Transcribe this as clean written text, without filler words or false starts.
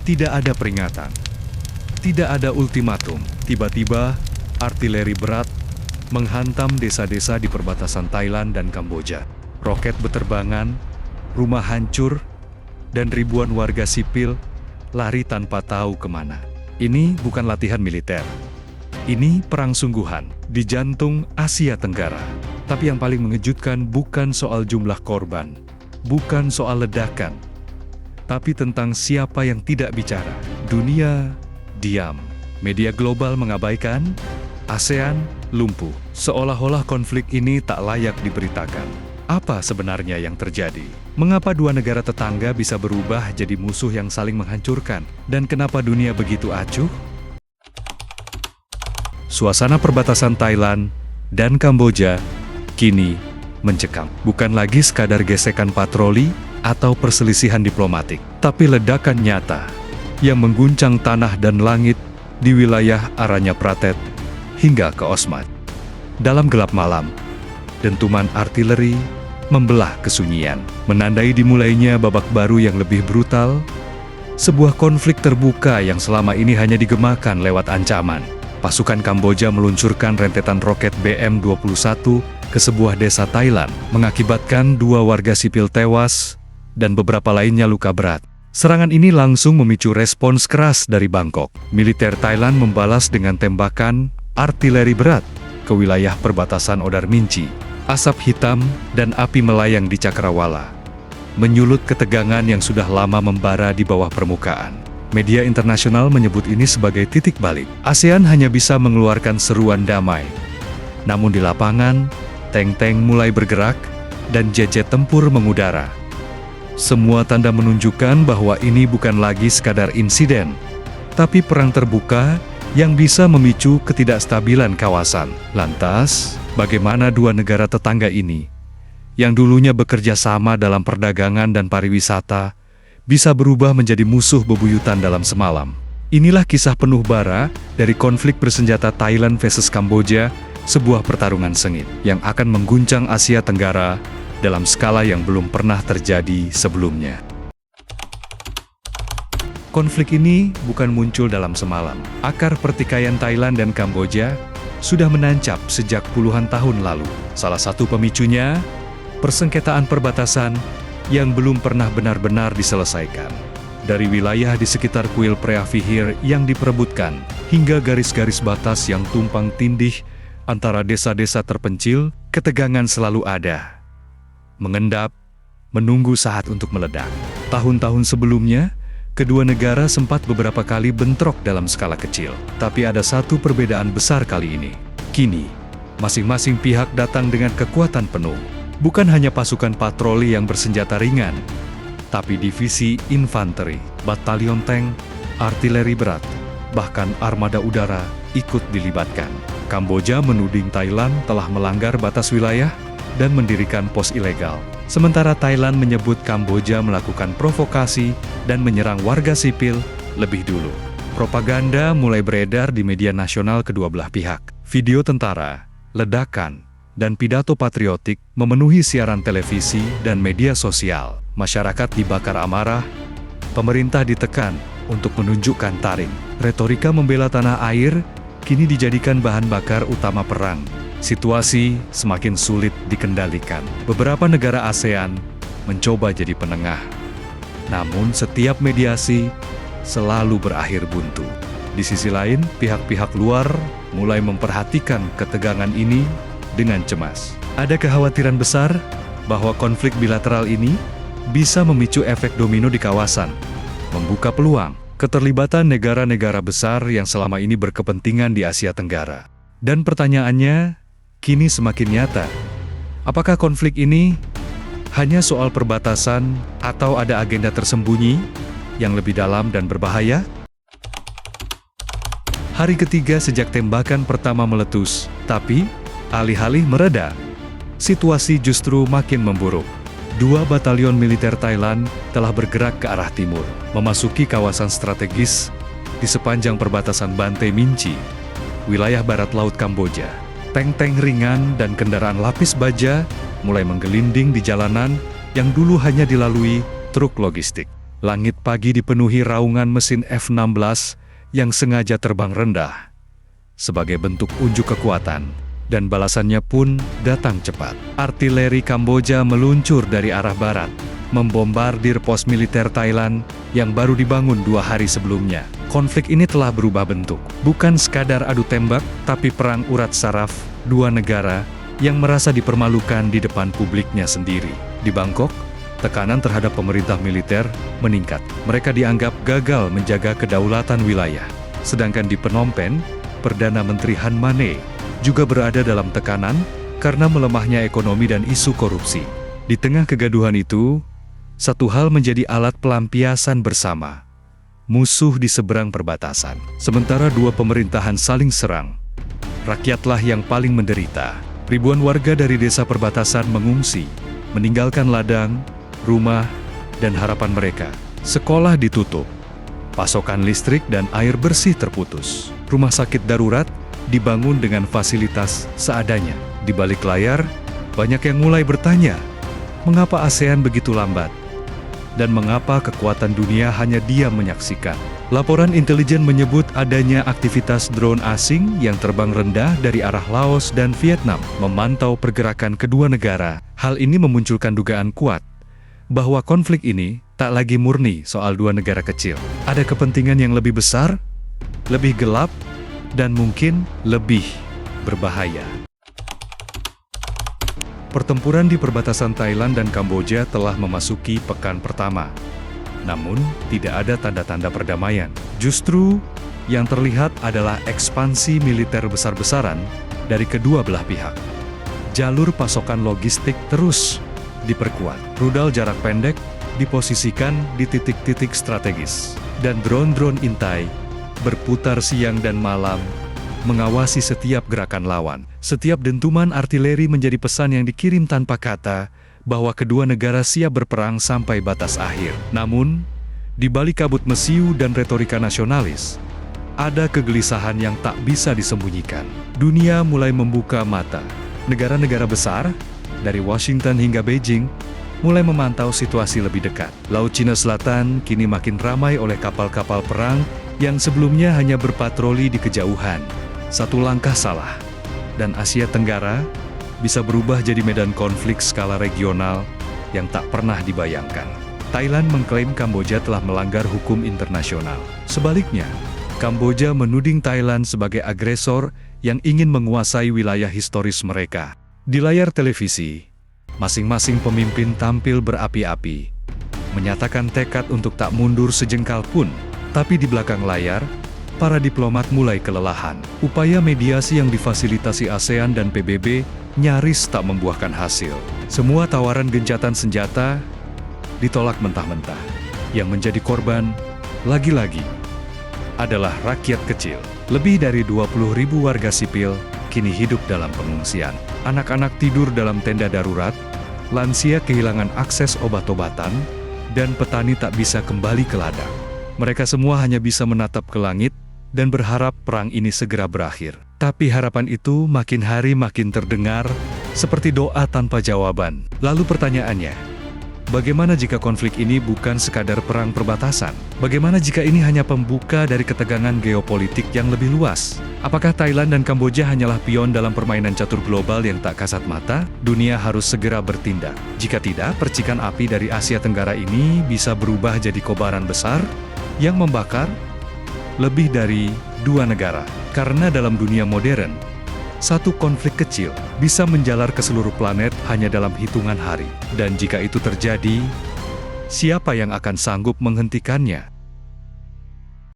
Tidak ada peringatan, tidak ada ultimatum. Tiba-tiba, artileri berat menghantam desa-desa di perbatasan Thailand dan Kamboja. Roket beterbangan, rumah hancur, dan ribuan warga sipil lari tanpa tahu kemana. Ini bukan latihan militer. Ini perang sungguhan di jantung Asia Tenggara. Tapi yang paling mengejutkan bukan soal jumlah korban, bukan soal ledakan, tapi tentang siapa yang tidak bicara. Dunia diam, media global mengabaikan, ASEAN lumpuh. Seolah-olah konflik ini tak layak diberitakan. Apa sebenarnya yang terjadi? Mengapa dua negara tetangga bisa berubah jadi musuh yang saling menghancurkan? Dan kenapa dunia begitu acuh? Suasana perbatasan Thailand dan Kamboja kini mencekam. Bukan lagi sekadar gesekan patroli atau perselisihan diplomatik, tapi ledakan nyata yang mengguncang tanah dan langit di wilayah Aranya Pratet hingga ke Osmat. Dalam gelap malam, dentuman artileri membelah kesunyian, menandai dimulainya babak baru yang lebih brutal, sebuah konflik terbuka yang selama ini hanya digemakan lewat ancaman. Pasukan Kamboja meluncurkan rentetan roket BM-21 ke sebuah desa Thailand, mengakibatkan 2 warga sipil tewas dan beberapa lainnya luka berat. Serangan ini langsung memicu respons keras dari Bangkok. Militer Thailand membalas dengan tembakan artileri berat ke wilayah perbatasan Odar Minci. Asap hitam dan api melayang di Cakrawala, menyulut ketegangan yang sudah lama membara di bawah permukaan. Media internasional menyebut ini sebagai titik balik. ASEAN hanya bisa mengeluarkan seruan damai. Namun di lapangan, tank-tank mulai bergerak dan jet-jet tempur mengudara. Semua tanda menunjukkan bahwa ini bukan lagi sekadar insiden, tapi perang terbuka yang bisa memicu ketidakstabilan kawasan. Lantas, bagaimana dua negara tetangga ini, yang dulunya bekerja sama dalam perdagangan dan pariwisata, bisa berubah menjadi musuh bebuyutan dalam semalam? Inilah kisah penuh bara dari konflik bersenjata Thailand versus Kamboja, sebuah pertarungan sengit yang akan mengguncang Asia Tenggara dalam skala yang belum pernah terjadi sebelumnya. Konflik ini bukan muncul dalam semalam. Akar pertikaian Thailand dan Kamboja sudah menancap sejak puluhan tahun lalu. Salah satu pemicunya, persengketaan perbatasan yang belum pernah benar-benar diselesaikan. Dari wilayah di sekitar kuil Preah Vihear yang diperebutkan, hingga garis-garis batas yang tumpang tindih antara desa-desa terpencil, ketegangan selalu ada. Mengendap, menunggu saat untuk meledak. Tahun-tahun sebelumnya, kedua negara sempat beberapa kali bentrok dalam skala kecil. Tapi ada satu perbedaan besar kali ini. Kini, masing-masing pihak datang dengan kekuatan penuh. Bukan hanya pasukan patroli yang bersenjata ringan, tapi divisi infanteri, batalion tank, artileri berat, bahkan armada udara ikut dilibatkan. Kamboja menuding Thailand telah melanggar batas wilayah dan mendirikan pos ilegal. Sementara Thailand menyebut Kamboja melakukan provokasi dan menyerang warga sipil lebih dulu. Propaganda mulai beredar di media nasional kedua belah pihak. Video tentara, ledakan, dan pidato patriotik memenuhi siaran televisi dan media sosial. Masyarakat dibakar amarah, pemerintah ditekan untuk menunjukkan taring. Retorika membela tanah air kini dijadikan bahan bakar utama perang. Situasi semakin sulit dikendalikan. Beberapa negara ASEAN mencoba jadi penengah. Namun setiap mediasi selalu berakhir buntu. Di sisi lain, pihak-pihak luar mulai memperhatikan ketegangan ini dengan cemas. Ada kekhawatiran besar bahwa konflik bilateral ini bisa memicu efek domino di kawasan, membuka peluang keterlibatan negara-negara besar yang selama ini berkepentingan di Asia Tenggara. Dan pertanyaannya kini semakin nyata. Apakah konflik ini hanya soal perbatasan atau ada agenda tersembunyi yang lebih dalam dan berbahaya? Hari ketiga sejak tembakan pertama meletus, tapi alih-alih mereda, situasi justru makin memburuk. 2 batalion militer Thailand telah bergerak ke arah timur, memasuki kawasan strategis di sepanjang perbatasan Banteay Minci, wilayah barat laut Kamboja. Tank-tank ringan dan kendaraan lapis baja mulai menggelinding di jalanan yang dulu hanya dilalui truk logistik. Langit pagi dipenuhi raungan mesin F-16 yang sengaja terbang rendah. Sebagai bentuk unjuk kekuatan, dan balasannya pun datang cepat. Artileri Kamboja meluncur dari arah barat, membombardir pos militer Thailand yang baru dibangun 2 hari sebelumnya. Konflik ini telah berubah bentuk. Bukan sekadar adu tembak, tapi perang urat saraf dua negara yang merasa dipermalukan di depan publiknya sendiri. Di Bangkok, tekanan terhadap pemerintah militer meningkat. Mereka dianggap gagal menjaga kedaulatan wilayah. Sedangkan di Phnom Penh, Perdana Menteri Han Mane juga berada dalam tekanan karena melemahnya ekonomi dan isu korupsi. Di tengah kegaduhan itu, satu hal menjadi alat pelampiasan bersama. Musuh di seberang perbatasan. Sementara dua pemerintahan saling serang, rakyatlah yang paling menderita. Ribuan warga dari desa perbatasan mengungsi, meninggalkan ladang, rumah, dan harapan mereka. Sekolah ditutup, pasokan listrik dan air bersih terputus. Rumah sakit darurat dibangun dengan fasilitas seadanya. Di balik layar, banyak yang mulai bertanya, mengapa ASEAN begitu lambat? Dan mengapa kekuatan dunia hanya diam menyaksikan? Laporan intelijen menyebut adanya aktivitas drone asing yang terbang rendah dari arah Laos dan Vietnam, memantau pergerakan kedua negara. Hal ini memunculkan dugaan kuat bahwa konflik ini tak lagi murni soal dua negara kecil. Ada kepentingan yang lebih besar, lebih gelap, dan mungkin lebih berbahaya. Pertempuran di perbatasan Thailand dan Kamboja telah memasuki pekan pertama. Namun, tidak ada tanda-tanda perdamaian. Justru, yang terlihat adalah ekspansi militer besar-besaran dari kedua belah pihak. Jalur pasokan logistik terus diperkuat. Rudal jarak pendek diposisikan di titik-titik strategis. Dan drone-drone intai berputar siang dan malam, mengawasi setiap gerakan lawan. Setiap dentuman artileri menjadi pesan yang dikirim tanpa kata, bahwa kedua negara siap berperang sampai batas akhir. Namun, di balik kabut mesiu dan retorika nasionalis, ada kegelisahan yang tak bisa disembunyikan. Dunia mulai membuka mata. Negara-negara besar, dari Washington hingga Beijing, mulai memantau situasi lebih dekat. Laut Cina Selatan kini makin ramai oleh kapal-kapal perang yang sebelumnya hanya berpatroli di kejauhan. Satu langkah salah, dan Asia Tenggara bisa berubah jadi medan konflik skala regional yang tak pernah dibayangkan. Thailand mengklaim Kamboja telah melanggar hukum internasional. Sebaliknya, Kamboja menuding Thailand sebagai agresor yang ingin menguasai wilayah historis mereka. Di layar televisi, masing-masing pemimpin tampil berapi-api, menyatakan tekad untuk tak mundur sejengkal pun. Tapi di belakang layar, para diplomat mulai kelelahan. Upaya mediasi yang difasilitasi ASEAN dan PBB nyaris tak membuahkan hasil. Semua tawaran gencatan senjata ditolak mentah-mentah. Yang menjadi korban, lagi-lagi, adalah rakyat kecil. Lebih dari 20.000 warga sipil kini hidup dalam pengungsian. Anak-anak tidur dalam tenda darurat, lansia kehilangan akses obat-obatan, dan petani tak bisa kembali ke ladang. Mereka semua hanya bisa menatap ke langit dan berharap perang ini segera berakhir. Tapi harapan itu makin hari makin terdengar seperti doa tanpa jawaban. Lalu pertanyaannya, bagaimana jika konflik ini bukan sekadar perang perbatasan? Bagaimana jika ini hanya pembuka dari ketegangan geopolitik yang lebih luas? Apakah Thailand dan Kamboja hanyalah pion dalam permainan catur global yang tak kasat mata? Dunia harus segera bertindak. Jika tidak, percikan api dari Asia Tenggara ini bisa berubah jadi kobaran besar yang membakar lebih dari dua negara. Karena dalam dunia modern, satu konflik kecil bisa menjalar ke seluruh planet hanya dalam hitungan hari. Dan jika itu terjadi, siapa yang akan sanggup menghentikannya?